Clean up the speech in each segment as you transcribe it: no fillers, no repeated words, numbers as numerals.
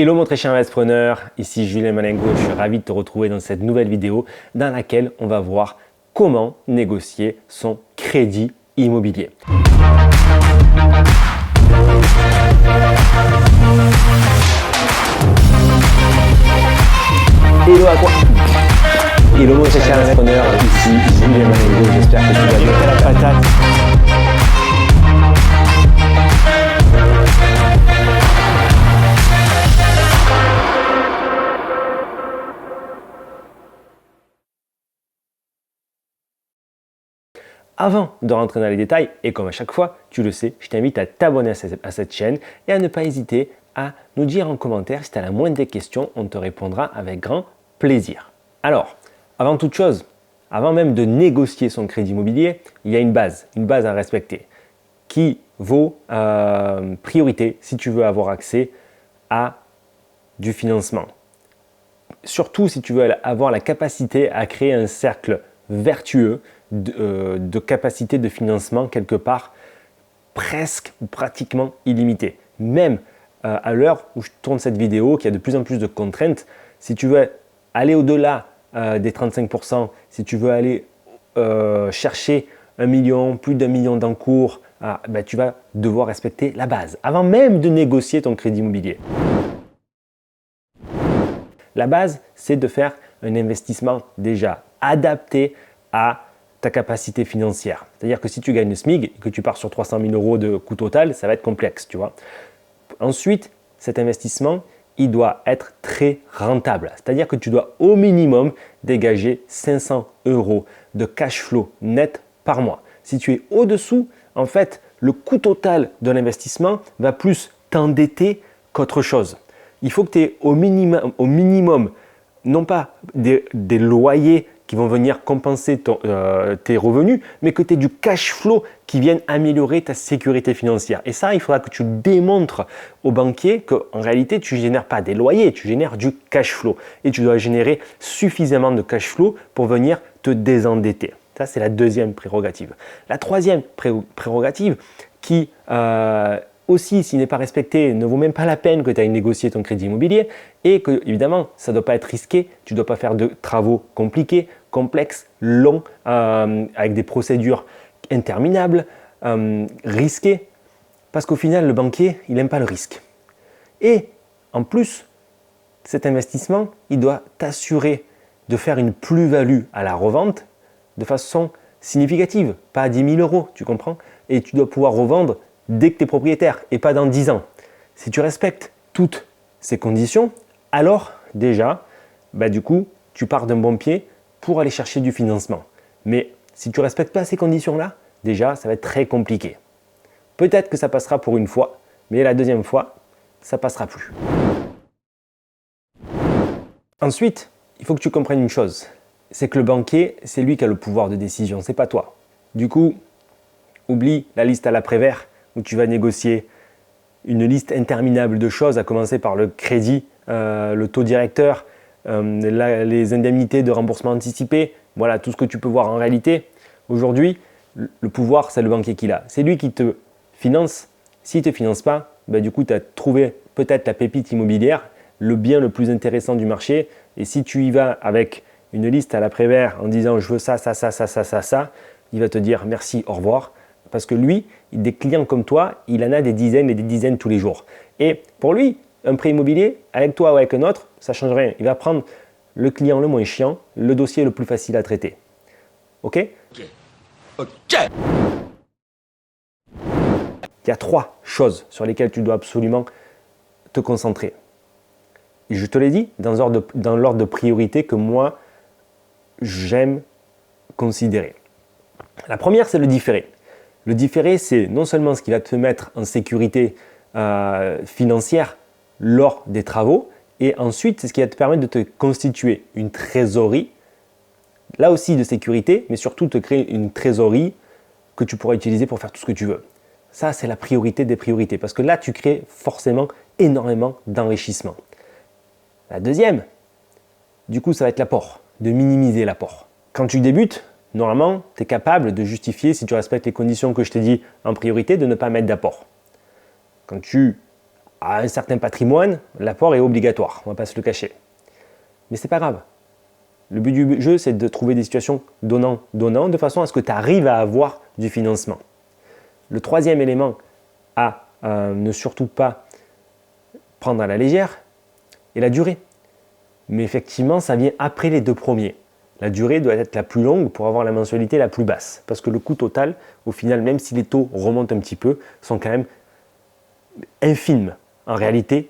Hello mon très cher investisseur, ici Julien Malengo, je suis ravi de te retrouver dans cette nouvelle vidéo dans laquelle on va voir comment négocier son crédit immobilier. Hello à toi. Hello mon très cher investisseur, ici Julien Malengo, j'espère que tu vas bien. La patate. Avant de rentrer dans les détails, et comme à chaque fois, tu le sais, je t'invite à t'abonner à cette chaîne et à ne pas hésiter à nous dire en commentaire si tu as la moindre des questions, on te répondra avec grand plaisir. Alors, avant toute chose, avant même de négocier son crédit immobilier, il y a une base à respecter qui vaut priorité si tu veux avoir accès à du financement. Surtout si tu veux avoir la capacité à créer un cercle vertueux de capacité de financement quelque part presque ou pratiquement illimité. Même à l'heure où je tourne cette vidéo, qu'il y a de plus en plus de contraintes, si tu veux aller au-delà des 35%, si tu veux aller chercher 1 million, plus d'1 million d'encours, tu vas devoir respecter la base avant même de négocier ton crédit immobilier. La base, c'est de faire un investissement déjà adapté à ta capacité financière. C'est-à-dire que si tu gagnes le SMIC et que tu pars sur 300 000 € de coût total, ça va être complexe, tu vois. Ensuite, cet investissement, il doit être très rentable. C'est-à-dire que tu dois au minimum dégager 500 € de cash flow net par mois. Si tu es au-dessous, en fait, le coût total de l'investissement va plus t'endetter qu'autre chose. Il faut que tu aies au minimum, non pas des loyers qui vont venir compenser tes revenus, mais que tu aies du cash flow qui vienne améliorer ta sécurité financière. Et ça, il faudra que tu démontres aux banquiers qu'en réalité, tu ne génères pas des loyers, tu génères du cash flow. Et tu dois générer suffisamment de cash flow pour venir te désendetter. Ça, c'est la deuxième prérogative. La troisième prérogative qui aussi, s'il n'est pas respecté, ne vaut même pas la peine que tu ailles négocier ton crédit immobilier et que, évidemment, ça ne doit pas être risqué. Tu ne dois pas faire de travaux compliqués, complexes, longs, avec des procédures interminables, risquées. Parce qu'au final, le banquier, il n'aime pas le risque. Et en plus, cet investissement, il doit t'assurer de faire une plus-value à la revente de façon significative, pas à 10 000 €, tu comprends? Et tu dois pouvoir revendre dès que tu es propriétaire et pas dans 10 ans. Si tu respectes toutes ces conditions, alors déjà, du coup, tu pars d'un bon pied pour aller chercher du financement. Mais si tu ne respectes pas ces conditions-là, déjà, ça va être très compliqué. Peut-être que ça passera pour une fois, mais la deuxième fois, ça ne passera plus. Ensuite, il faut que tu comprennes une chose, c'est que le banquier, c'est lui qui a le pouvoir de décision, c'est pas toi. Du coup, oublie la liste à l'après-vert où tu vas négocier une liste interminable de choses, à commencer par le crédit, le taux directeur, les indemnités de remboursement anticipé, voilà tout ce que tu peux voir en réalité. Aujourd'hui, le pouvoir, c'est le banquier qui l'a. C'est lui qui te finance. S'il ne te finance pas, du coup, tu as trouvé peut-être la pépite immobilière, le bien le plus intéressant du marché. Et si tu y vas avec une liste à l'après-vert en disant « je veux ça, ça, ça, ça, ça, ça, ça », il va te dire « merci, au revoir ». Parce que lui, des clients comme toi, il en a des dizaines et des dizaines tous les jours. Et pour lui, un prêt immobilier, avec toi ou avec un autre, ça ne change rien. Il va prendre le client le moins chiant, le dossier le plus facile à traiter. Ok? Ok. Il y a 3 choses sur lesquelles tu dois absolument te concentrer. Et je te l'ai dit, dans l'ordre de priorité que moi, j'aime considérer. La première, c'est le différé. Le différé, c'est non seulement ce qui va te mettre en sécurité financière lors des travaux, et ensuite, c'est ce qui va te permettre de te constituer une trésorerie, là aussi de sécurité, mais surtout te créer une trésorerie que tu pourras utiliser pour faire tout ce que tu veux. Ça, c'est la priorité des priorités, parce que là, tu crées forcément énormément d'enrichissement. La deuxième, du coup, ça va être l'apport, de minimiser l'apport. Quand tu débutes, normalement, tu es capable de justifier, si tu respectes les conditions que je t'ai dit en priorité, de ne pas mettre d'apport. Quand tu a un certain patrimoine, l'apport est obligatoire, on ne va pas se le cacher. Mais ce n'est pas grave. Le but du jeu, c'est de trouver des situations donnant-donnant de façon à ce que tu arrives à avoir du financement. Le troisième élément à ne surtout pas prendre à la légère est la durée. Mais effectivement, ça vient après les deux premiers. La durée doit être la plus longue pour avoir la mensualité la plus basse. Parce que le coût total, au final, même si les taux remontent un petit peu, sont quand même infimes en réalité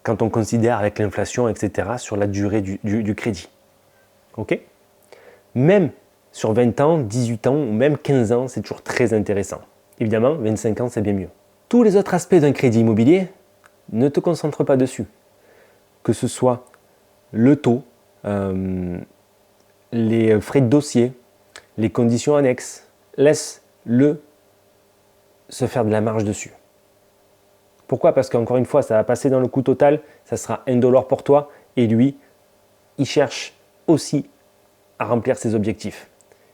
quand on considère avec l'inflation, etc., sur la durée du crédit. Ok ? Même sur 20 ans, 18 ans ou même 15 ans, c'est toujours très intéressant. Évidemment, 25 ans, c'est bien mieux. Tous les autres aspects d'un crédit immobilier, ne te concentre pas dessus. Que ce soit le taux, les frais de dossier, les conditions annexes, laisse-le se faire de la marge dessus. Pourquoi ? Parce qu'encore une fois, ça va passer dans le coût total, ça sera $1 pour toi et lui, il cherche aussi à remplir ses objectifs.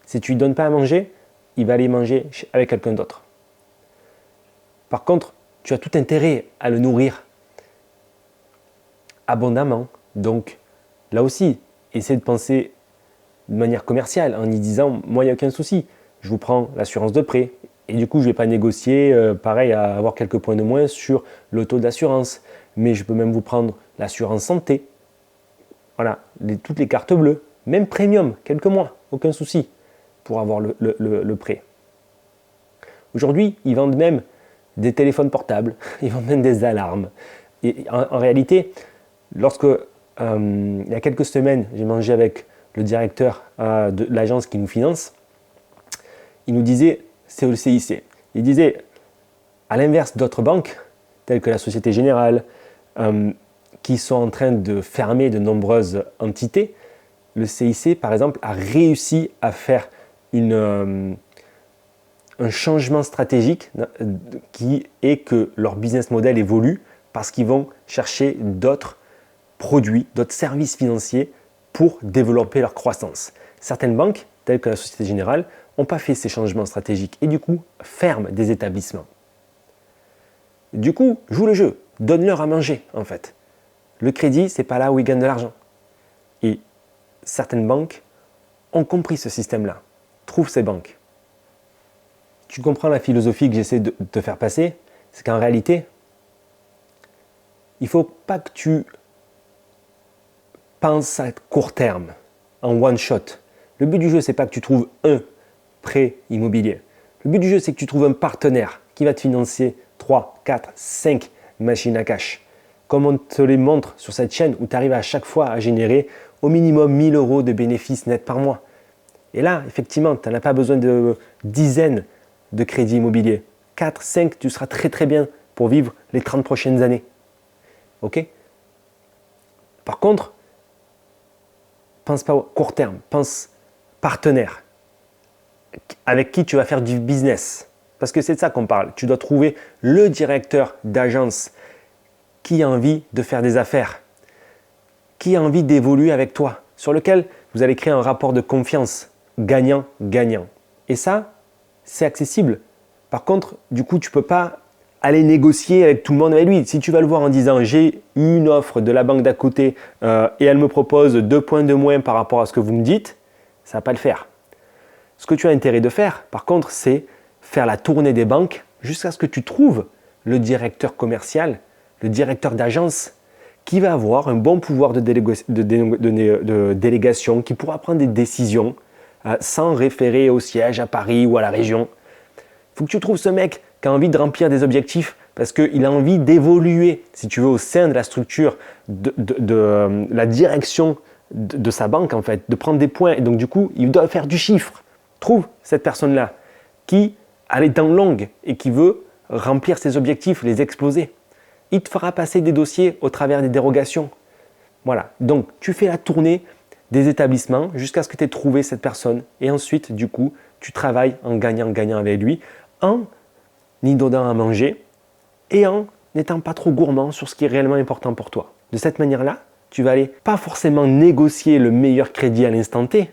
Si tu ne lui donnes pas à manger, il va aller manger avec quelqu'un d'autre. Par contre, tu as tout intérêt à le nourrir abondamment. Donc, là aussi, essaie de penser de manière commerciale en y disant, moi, il n'y a aucun souci. Je vous prends l'assurance de prêt. Et du coup, je ne vais pas négocier, pareil, à avoir quelques points de moins sur le taux d'assurance. Mais je peux même vous prendre l'assurance santé. Voilà, toutes les cartes bleues. Même premium, quelques mois, aucun souci pour avoir le prêt. Aujourd'hui, ils vendent même des téléphones portables, ils vendent même des alarmes. Et en réalité, lorsque, il y a quelques semaines, j'ai mangé avec le directeur de l'agence qui nous finance, il nous disait, c'est le CIC, il disait, à l'inverse d'autres banques, telles que la Société Générale, qui sont en train de fermer de nombreuses entités, le CIC, par exemple, a réussi à faire un changement stratégique qui est que leur business model évolue parce qu'ils vont chercher d'autres produits, d'autres services financiers pour développer leur croissance. Certaines banques, telles que la Société Générale, n'ont pas fait ces changements stratégiques et du coup ferment des établissements. Du coup, joue le jeu, donne-leur à manger en fait. Le crédit, c'est pas là où ils gagnent de l'argent. Et certaines banques ont compris ce système-là. Trouve ces banques. Tu comprends la philosophie que j'essaie de te faire passer, c'est qu'en réalité, il ne faut pas que tu penses à court terme, en one shot. Le but du jeu, c'est pas que tu trouves un prêt immobilier. Le but du jeu, c'est que tu trouves un partenaire qui va te financer 3, 4, 5 machines à cash. Comme on te les montre sur cette chaîne où tu arrives à chaque fois à générer au minimum 1 000 € de bénéfices nets par mois. Et là, effectivement, tu n'as pas besoin de dizaines de crédits immobiliers. 4, 5, tu seras très très bien pour vivre les 30 prochaines années. Ok ? Par contre, pense pas au court terme, pense partenaire avec qui tu vas faire du business. Parce que c'est de ça qu'on parle. Tu dois trouver le directeur d'agence qui a envie de faire des affaires, qui a envie d'évoluer avec toi, sur lequel vous allez créer un rapport de confiance gagnant-gagnant. Et ça, c'est accessible. Par contre, du coup, tu ne peux pas aller négocier avec tout le monde avec lui. Si tu vas le voir en disant « j'ai une offre de la banque d'à côté et elle me propose 2 points de moins par rapport à ce que vous me dites », ça ne va pas le faire. Ce que tu as intérêt de faire, par contre, c'est faire la tournée des banques jusqu'à ce que tu trouves le directeur commercial, le directeur d'agence qui va avoir un bon pouvoir de délégation, qui pourra prendre des décisions sans référer au siège à Paris ou à la région. Il faut que tu trouves ce mec qui a envie de remplir des objectifs parce qu'il a envie d'évoluer, si tu veux, au sein de la structure, de la direction de sa banque, en fait, de prendre des points. Et donc, du coup, il doit faire du chiffre. Trouve cette personne-là qui a les dents longues et qui veut remplir ses objectifs, les exploser. Il te fera passer des dossiers au travers des dérogations. Voilà, donc tu fais la tournée des établissements jusqu'à ce que tu aies trouvé cette personne. Et ensuite, du coup, tu travailles en gagnant avec lui, en y donnant à manger et en n'étant pas trop gourmand sur ce qui est réellement important pour toi. De cette manière-là, tu vas aller pas forcément négocier le meilleur crédit à l'instant T.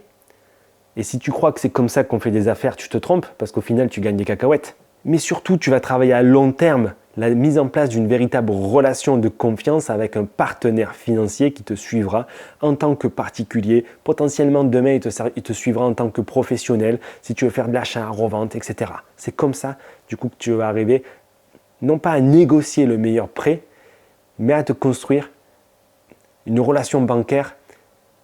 Et si tu crois que c'est comme ça qu'on fait des affaires, tu te trompes parce qu'au final, tu gagnes des cacahuètes. Mais surtout, tu vas travailler à long terme la mise en place d'une véritable relation de confiance avec un partenaire financier qui te suivra en tant que particulier. Potentiellement demain, il te suivra en tant que professionnel si tu veux faire de l'achat, revente, etc. C'est comme ça du coup que tu vas arriver non pas à négocier le meilleur prêt, mais à te construire une relation bancaire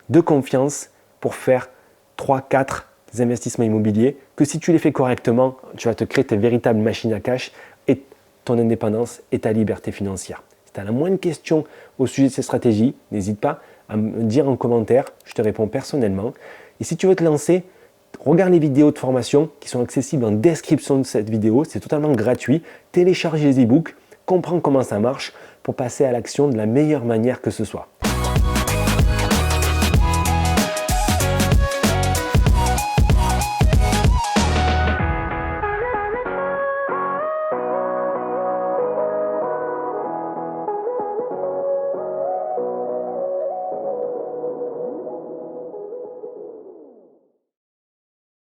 de confiance pour faire 3-4 investissements immobiliers que si tu les fais correctement, tu vas te créer ta véritable machine à cash et ton indépendance et ta liberté financière. Si tu as la moindre question au sujet de ces stratégies, n'hésite pas à me dire en commentaire, je te réponds personnellement. Et si tu veux te lancer, regarde les vidéos de formation qui sont accessibles en description de cette vidéo, c'est totalement gratuit. Télécharge les e-books, comprends comment ça marche pour passer à l'action de la meilleure manière que ce soit.